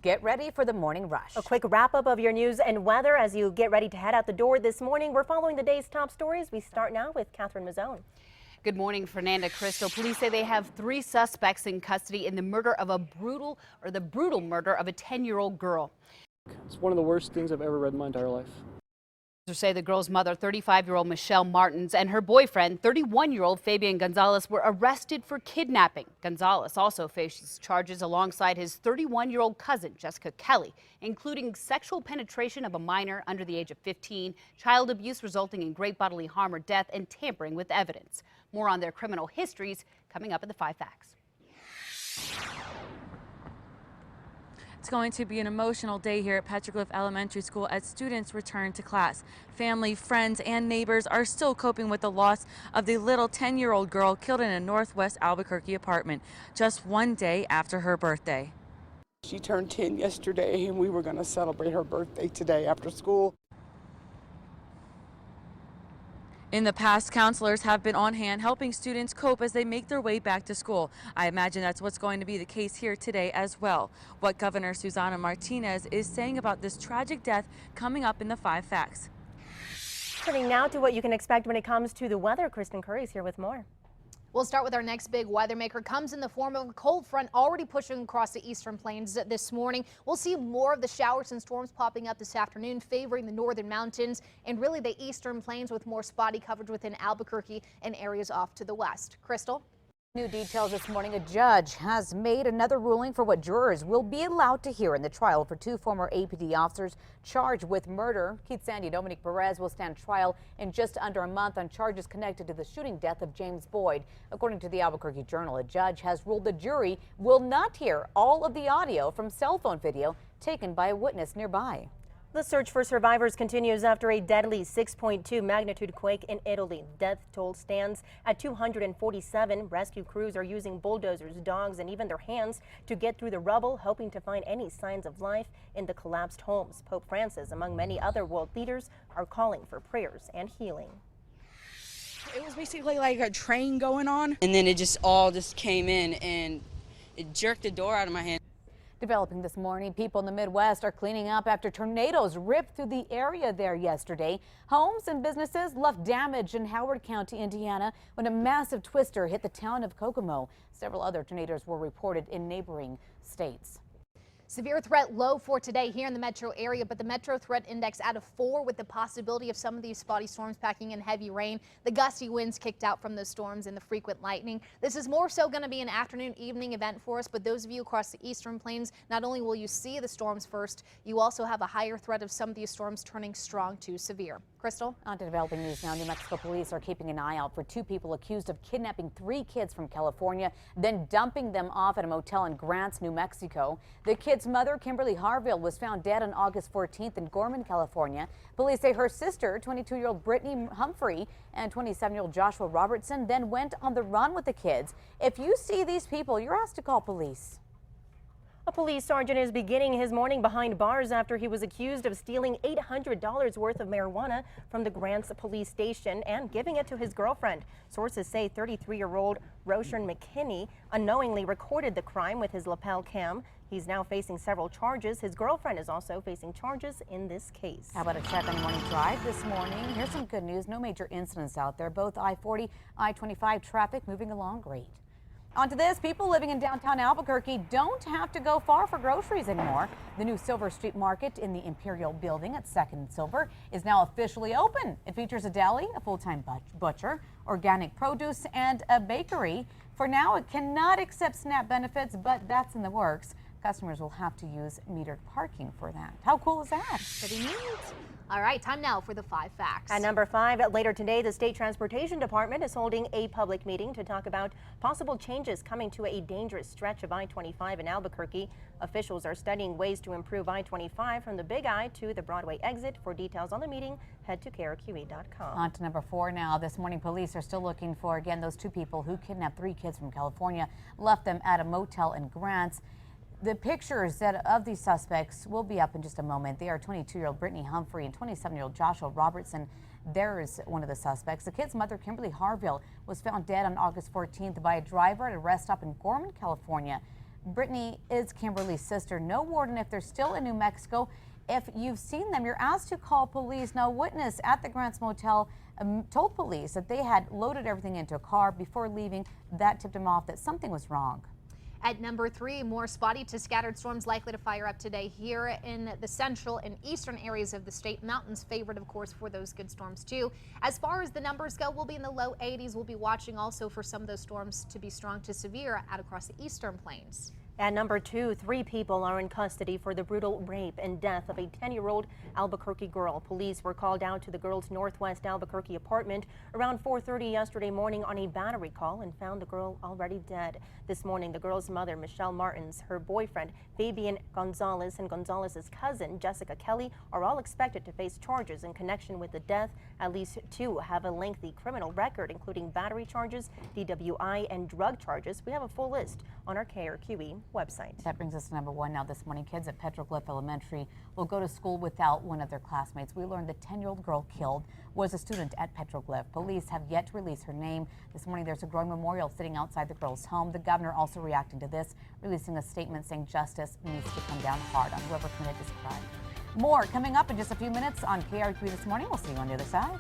get ready for the morning rush. A quick wrap up of your news and weather as you get ready to head out the door this morning. We're following the day's top stories. We start now with Catherine Mazzone. Good morning, Fernanda. Crystal. Police say they have 3 suspects in custody in the murder of the brutal murder of a 10-year-old girl. It's one of the worst things I've ever read in my entire life. Officers say the girl's mother, 35-year-old Michelle Martins, and her boyfriend, 31-year-old Fabian Gonzalez, were arrested for kidnapping. Gonzalez also faces charges alongside his 31-year-old cousin, Jessica Kelly, including sexual penetration of a minor under the age of 15, child abuse resulting in great bodily harm or death, and tampering with evidence. More on their criminal histories coming up in the 5 Facts. It's going to be an emotional day here at Petroglyph Elementary School as students return to class. Family, friends, and neighbors are still coping with the loss of the little 10-year-old girl killed in a Northwest Albuquerque apartment just one day after her birthday. She turned 10 yesterday, and we were going to celebrate her birthday today after school. In the past, counselors have been on hand helping students cope as they make their way back to school. I imagine that's what's going to be the case here today as well. What Governor Susana Martinez is saying about this tragic death coming up in the 5 Facts. Turning now to what you can expect when it comes to the weather. Kristen Curry's here with more. We'll start with our next big weather maker. Comes in the form of a cold front already pushing across the eastern plains this morning. We'll see more of the showers and storms popping up this afternoon, favoring the northern mountains and really the eastern plains with more spotty coverage within Albuquerque and areas off to the west. Crystal? New details this morning. A judge has made another ruling for what jurors will be allowed to hear in the trial for 2 former APD officers charged with murder. Keith Sandy, Dominic Perez will stand trial in just under a month on charges connected to the shooting death of James Boyd. According to the Albuquerque Journal, a judge has ruled the jury will not hear all of the audio from cell phone video taken by a witness nearby. The search for survivors continues after a deadly 6.2 magnitude quake in Italy. Death toll stands at 247. Rescue crews are using bulldozers, dogs, and even their hands to get through the rubble, hoping to find any signs of life in the collapsed homes. Pope Francis, among many other world leaders, are calling for prayers and healing. It was basically like a train going on, and then it all came in and it jerked the door out of my hand. Developing this morning, people in the Midwest are cleaning up after tornadoes ripped through the area there yesterday. Homes and businesses left damage in Howard County, Indiana, when a massive twister hit the town of Kokomo. Several other tornadoes were reported in neighboring states. Severe threat low for today here in the metro area, but the metro threat index out of 4 with the possibility of some of these spotty storms packing in heavy rain. The gusty winds kicked out from those storms and the frequent lightning. This is more so going to be an afternoon evening event for us, but those of you across the eastern plains, not only will you see the storms first, you also have a higher threat of some of these storms turning strong to severe. Crystal? On to developing news now. New Mexico police are keeping an eye out for 2 people accused of kidnapping 3 kids from California, then dumping them off at a motel in Grants, New Mexico. The kids' mother, Kimberly Harville, was found dead on August 14th in Gorman, California. Police say her sister, 22-year-old Brittany Humphrey, and 27-year-old Joshua Robertson then went on the run with the kids. If you see these people, you're asked to call police. A police sergeant is beginning his morning behind bars after he was accused of stealing $800 worth of marijuana from the Grants police station and giving it to his girlfriend. Sources say 33-year-old Roshan McKinney unknowingly recorded the crime with his lapel cam. He's now facing several charges. His girlfriend is also facing charges in this case. How about a check on morning drive this morning? Here's some good news. No major incidents out there. Both I-40, I-25 traffic moving along great. On to this, people living in downtown Albuquerque don't have to go far for groceries anymore. The new Silver Street Market in the Imperial Building at 2nd and Silver is now officially open. It features a deli, a full-time butcher, organic produce, and a bakery. For now, it cannot accept SNAP benefits, but that's in the works. Customers will have to use metered parking for that. How cool is that? Pretty neat. All right, time now for the 5 Facts. At number 5, later today, the State Transportation Department is holding a public meeting to talk about possible changes coming to a dangerous stretch of I-25 in Albuquerque. Officials are studying ways to improve I-25 from the Big I to the Broadway exit. For details on the meeting, head to KRQE.com. On to number 4 now. This morning, police are still looking for, again, those 2 people who kidnapped 3 kids from California, left them at a motel in Grants. The pictures of these suspects will be up in just a moment. They are 22-year-old Brittany Humphrey and 27-year-old Joshua Robertson. There's one of the suspects. The kid's mother, Kimberly Harville, was found dead on August 14th by a driver at a rest stop in Gorman, California. Brittany is Kimberly's sister. No word on if they're still in New Mexico. If you've seen them, you're asked to call police. Now, a witness at the Grants Motel told police that they had loaded everything into a car before leaving. That tipped them off that something was wrong. At number 3, more spotty to scattered storms likely to fire up today here in the central and eastern areas of the state. Mountains favored, of course, for those good storms, too. As far as the numbers go, we'll be in the low 80s. We'll be watching also for some of those storms to be strong to severe out across the eastern plains. At number 2, 3 people are in custody for the brutal rape and death of a 10-year-old Albuquerque girl. Police were called out to the girl's northwest Albuquerque apartment around 4:30 yesterday morning on a battery call and found the girl already dead. This morning, the girl's mother, Michelle Martins, her boyfriend, Fabian Gonzalez, and Gonzalez's cousin, Jessica Kelly, are all expected to face charges in connection with the death. At least 2 have a lengthy criminal record, including battery charges, DWI, and drug charges. We have a full list on our KRQE website. That brings us to number 1 now this morning. Kids at Petroglyph Elementary will go to school without one of their classmates. We learned the 10-year-old girl killed was a student at Petroglyph. Police have yet to release her name. This morning there's a growing memorial sitting outside the girl's home. The governor also reacting to this, releasing a statement saying justice needs to come down hard on whoever committed this crime. More coming up in just a few minutes on KRQE This Morning. We'll see you on the other side.